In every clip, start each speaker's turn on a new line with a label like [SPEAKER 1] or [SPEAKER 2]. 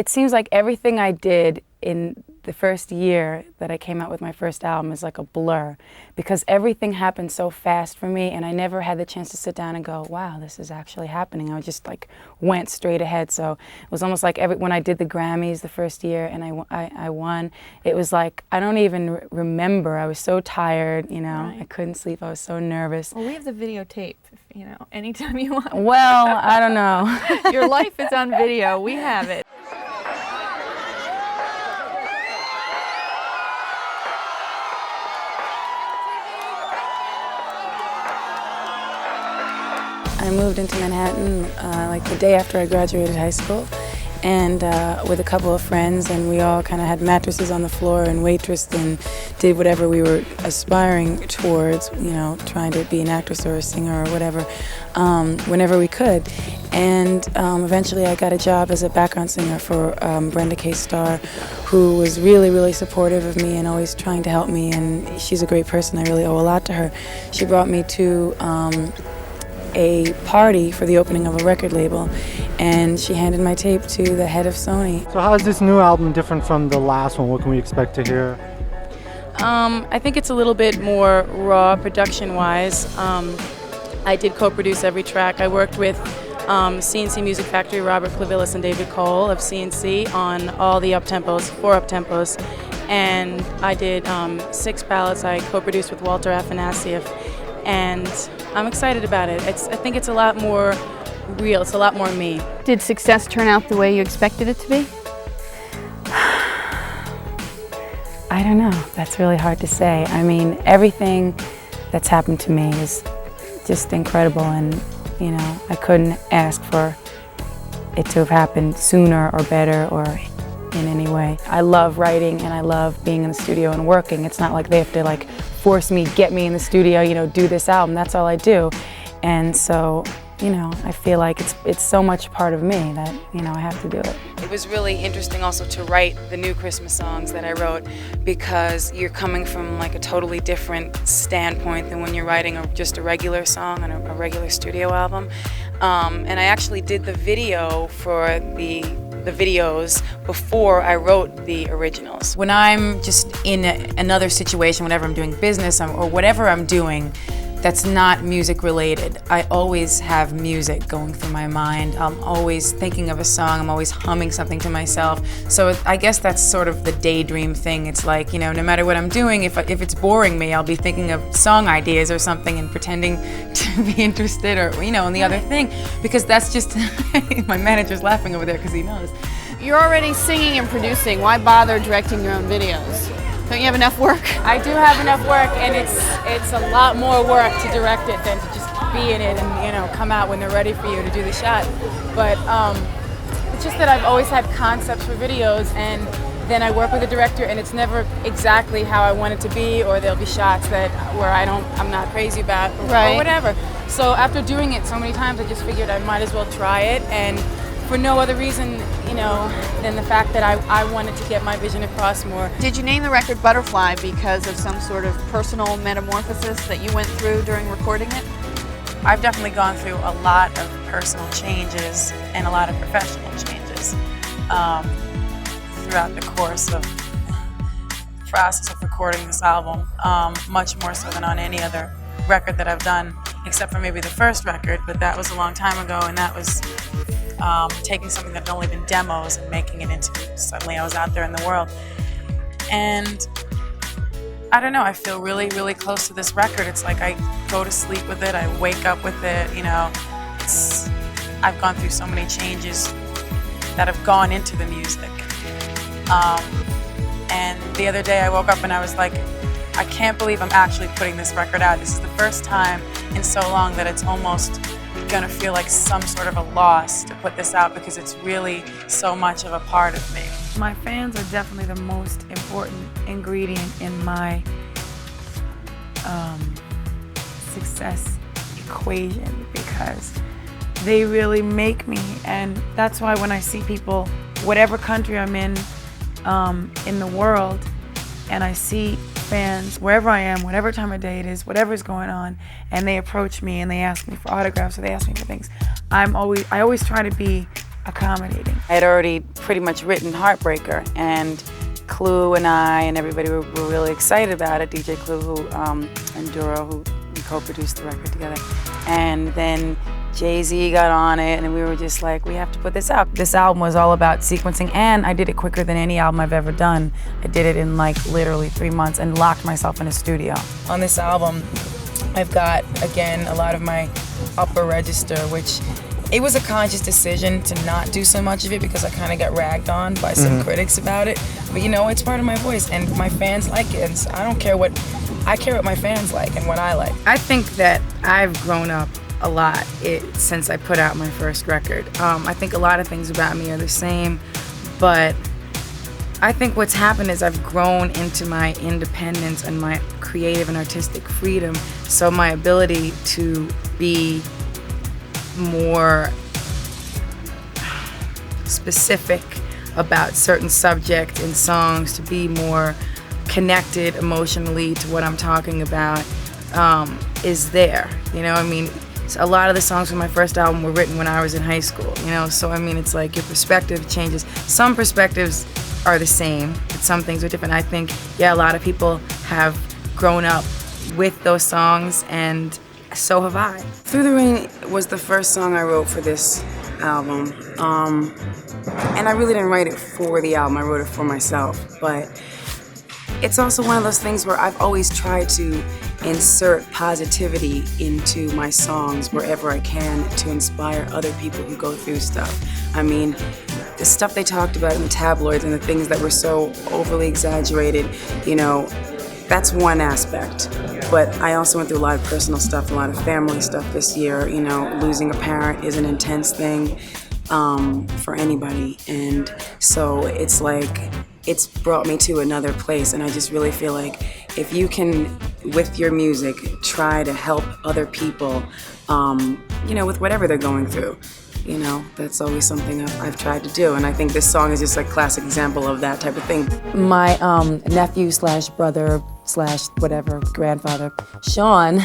[SPEAKER 1] it seems like everything I did in the first year that I came out with my first album is like a blur, because everything happened so fast for me, and I never had the chance to sit down and go, wow, this is actually happening. I just like went straight ahead. So it was almost like when I did the Grammys the first year and I won, it was like, I don't even remember. I was so tired, you know,
[SPEAKER 2] Right.
[SPEAKER 1] I couldn't sleep. I was so nervous.
[SPEAKER 2] Well, we have the videotape, you know, anytime you want.
[SPEAKER 1] Well, I don't know.
[SPEAKER 2] Your life is on video. We have it.
[SPEAKER 1] I moved into Manhattan like the day after I graduated high school, and with a couple of friends, and we all kind of had mattresses on the floor and waitressed and did whatever we were aspiring towards, you know, trying to be an actress or a singer or whatever, whenever we could. And eventually I got a job as a background singer for Brenda K. Starr, who was really, really supportive of me and always trying to help me, and she's a great person. I really owe a lot to her. She brought me to a party for the opening of a record label, and she handed my tape to the head of Sony.
[SPEAKER 3] So how is this new album different from the last one? What can we expect to hear?
[SPEAKER 1] I think it's a little bit more raw production-wise. I did co-produce every track. I worked with CNC Music Factory, Robert Clavillis and David Cole of CNC on all the up-tempos, 4 up-tempos, and I did 6 ballads. I co-produced with Walter Afanasieff, and I'm excited about it. I think it's a lot more real. It's a lot more me.
[SPEAKER 2] Did success turn out the way you expected it to be?
[SPEAKER 1] I don't know. That's really hard to say. I mean, everything that's happened to me is just incredible, and you know, I couldn't ask for it to have happened sooner or better or in any way. I love writing and I love being in the studio and working. It's not like they have to like force me, get me in the studio, you know, do this album. That's all I do. And so, you know, I feel like it's so much part of me that, you know, I have to do it. It was really interesting also to write the new Christmas songs that I wrote, because you're coming from like a totally different standpoint than when you're writing just a regular song on a regular studio album. And I actually did the video for the videos before I wrote the originals. When I'm just in another situation, whenever I'm doing business or whatever I'm doing that's not music related, I always have music going through my mind. I'm always thinking of a song, I'm always humming something to myself. So I guess that's sort of the daydream thing. It's like, you know, no matter what I'm doing, if it's boring me, I'll be thinking of song ideas or something and pretending to be interested, or, you know, in the other thing, because that's just, my manager's laughing over there because he knows.
[SPEAKER 2] You're already singing and producing. Why bother directing your own videos? Don't you have enough work?
[SPEAKER 1] I do have enough work, and it's a lot more work to direct it than to just be in it and, you know, come out when they're ready for you to do the shot. But it's just that I've always had concepts for videos, and then I work with a director, and it's never exactly how I want it to be, or there'll be shots where I'm not crazy about, or whatever. So after doing it so many times, I just figured I might as well try it, and for no other reason, you know, than the fact that I wanted to get my vision across more.
[SPEAKER 2] Did you name the record Butterfly because of some sort of personal metamorphosis that you went through during recording it?
[SPEAKER 1] I've definitely gone through a lot of personal changes and a lot of professional changes throughout the course of the process of recording this album, much more so than on any other record that I've done, except for maybe the first record, but that was a long time ago, and that was taking something that had only been demos and making it into, suddenly I was out there in the world. And I don't know, I feel really, really close to this record. It's like I go to sleep with it, I wake up with it, you know. I've gone through so many changes that have gone into the music. And the other day I woke up and I was like, I can't believe I'm actually putting this record out. This is the first time in so long that it's almost gonna feel like some sort of a loss to put this out, because it's really so much of a part of me. My fans are definitely the most important ingredient in my success equation, because they really make me, and that's why when I see people, whatever country I'm in the world, and I see fans wherever I am, whatever time of day it is, whatever's going on, and they approach me and they ask me for autographs or they ask me for things, I always try to be accommodating. I had already pretty much written Heartbreaker, and Clue and I and everybody were really excited about it. DJ Clue and Duro, who we co-produced the record together. And then Jay-Z got on it, and we were just like, we have to put this out. This album was all about sequencing, and I did it quicker than any album I've ever done. I did it in like literally 3 months and locked myself in a studio. On this album, I've got, again, a lot of my upper register, which it was a conscious decision to not do so much of it because I kind of got ragged on by some critics about it. But you know, it's part of my voice, and my fans like it, and so I don't care what, I care what my fans like and what I like. I think that I've grown up a lot since I put out my first record. I think a lot of things about me are the same, but I think what's happened is I've grown into my independence and my creative and artistic freedom, so my ability to be more specific about certain subjects in songs, to be more connected emotionally to what I'm talking about, is there. You know, I mean, a lot of the songs from my first album were written when I was in high school, you know, so I mean, it's like your perspective changes. Some perspectives are the same, but some things are different. I think, yeah, a lot of people have grown up with those songs, and so have I. Through the Rain was the first song I wrote for this album, and I really didn't write it for the album, I wrote it for myself, but it's also one of those things where I've always tried to insert positivity into my songs wherever I can to inspire other people who go through stuff. I mean, the stuff they talked about in the tabloids and the things that were so overly exaggerated, you know, that's one aspect. But I also went through a lot of personal stuff, a lot of family stuff this year. You know, losing a parent is an intense thing for anybody. And so it's like, it's brought me to another place. And I just really feel like if you can, with your music, try to help other people, you know, with whatever they're going through, you know, that's always something I've tried to do. And I think this song is just a classic example of that type of thing. My nephew slash brother slash whatever, grandfather, Sean,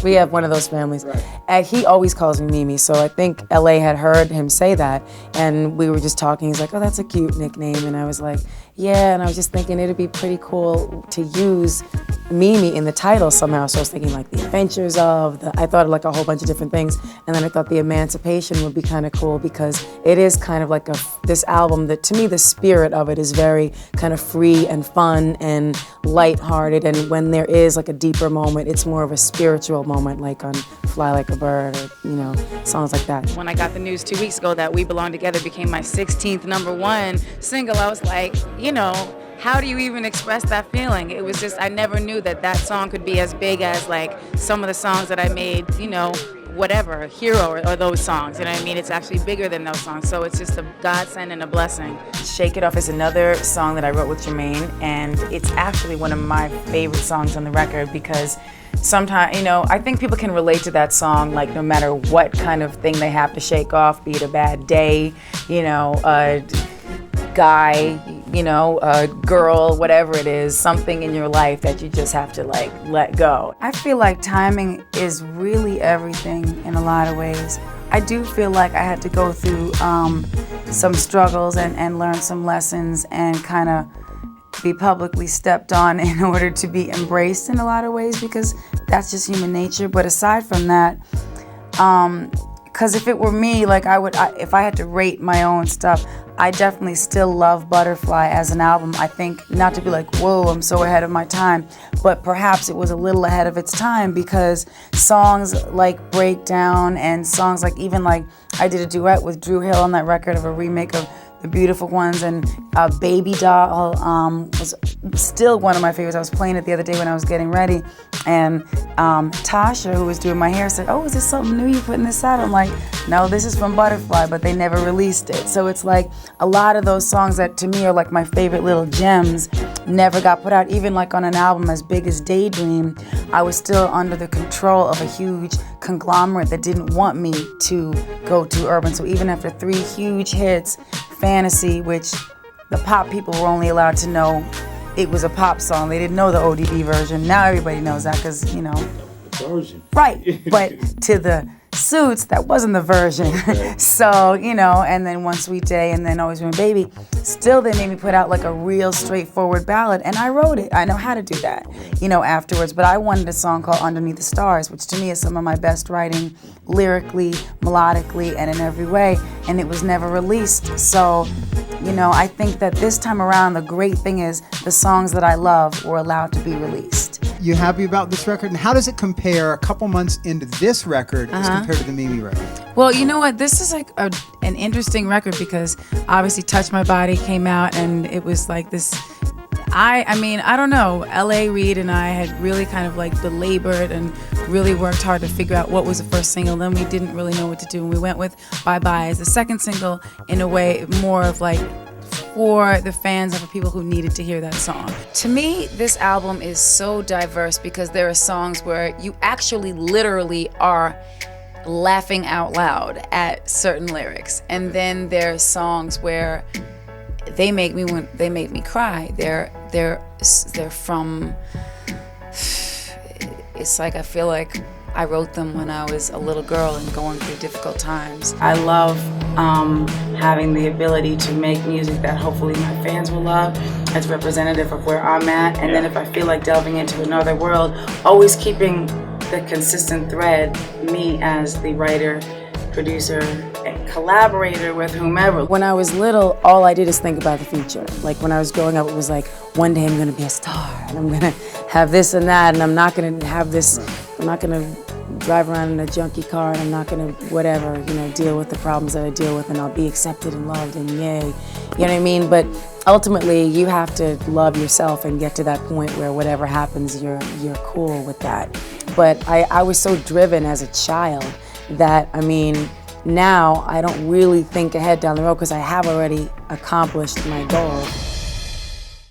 [SPEAKER 1] we have one of those families, and he always calls me Mimi, so I think LA had heard him say that, and we were just talking, he's like, oh, that's a cute nickname, and I was like, yeah, and I was just thinking it'd be pretty cool to use Mimi in the title somehow, so I was thinking like the adventures of, I thought of like a whole bunch of different things, and then I thought the emancipation would be kind of cool because it is kind of like this album that, to me, the spirit of it is very kind of free and fun and lighthearted, and when there is like a deeper moment, it's more of a spiritual moment, like on Fly Like a Bird, or, you know, songs like that. When I got the news 2 weeks ago that We Belong Together became my 16th #1 single, I was like, you know, how do you even express that feeling? It was just, I never knew that that song could be as big as like some of the songs that I made, you know, whatever, Hero or those songs, you know what I mean? It's actually bigger than those songs, so it's just a godsend and a blessing. Shake It Off is another song that I wrote with Jermaine, and it's actually one of my favorite songs on the record because sometimes, you know, I think people can relate to that song, like no matter what kind of thing they have to shake off, be it a bad day, you know, a guy, you know, a girl, whatever it is, something in your life that you just have to like let go. I feel like timing is really everything in a lot of ways. I do feel like I had to go through some struggles and learn some lessons and kind of be publicly stepped on in order to be embraced in a lot of ways, because that's just human nature. But aside from that, because if it were me, like if I had to rate my own stuff, I definitely still love Butterfly as an album. I think, not to be like, whoa, I'm so ahead of my time, but perhaps it was a little ahead of its time because songs like Breakdown and songs like, even like, I did a duet with Drew Hill on that record of a remake of The Beautiful Ones, and Baby Doll was still one of my favorites. I was playing it the other day when I was getting ready, and Tasha, who was doing my hair, said, oh, is this something new you putting this out? I'm like, no, this is from Butterfly, but they never released it. So it's like a lot of those songs that to me are like my favorite little gems never got put out. Even like on an album as big as Daydream, I was still under the control of a huge conglomerate that didn't want me to go too urban. So even after 3 huge hits, Fantasy, which the pop people were only allowed to know it was a pop song. They didn't know the ODB version. Now everybody knows that because, you know.
[SPEAKER 4] Version.
[SPEAKER 1] Right, but to the Suits, that wasn't the version. So, you know, and then One Sweet Day and then Always Remember Baby, still they made me put out like a real straightforward ballad, and I wrote it. I know how to do that, you know, afterwards. But I wanted a song called Underneath the Stars, which to me is some of my best writing lyrically, melodically, and in every way, and it was never released. So, you know, I think that this time around, the great thing is the songs that I love were allowed to be released.
[SPEAKER 4] You happy about this record? And how does it compare a couple months into this record as compared to the Mimi record?
[SPEAKER 1] Well, you know what? This is like an interesting record because obviously Touch My Body came out and it was like this, I mean, I don't know. L.A. Reid and I had really kind of like belabored and really worked hard to figure out what was the first single. Then we didn't really know what to do. And we went with Bye Bye as the second single, in a way more of like for the fans and for people who needed to hear that song. To me, this album is so diverse because there are songs where you actually literally are laughing out loud at certain lyrics. And then there are songs where they make me cry. They're from, it's like I feel like I wrote them when I was a little girl and going through difficult times. I love having the ability to make music that hopefully my fans will love. It's representative of where I'm at. And then if I feel like delving into another world, always keeping the consistent thread, me as the writer, producer, and collaborator with whomever. When I was little, all I did is think about the future. Like when I was growing up, it was like, one day I'm gonna be a star, and I'm gonna have this and that, and I'm not gonna have this, I'm not gonna drive around in a junky car, and I'm not gonna whatever, you know, deal with the problems that I deal with, and I'll be accepted and loved and yay, you know what I mean? But ultimately, you have to love yourself and get to that point where whatever happens, you're cool with that. But I was so driven as a child that, I mean, now I don't really think ahead down the road because I have already accomplished my goal.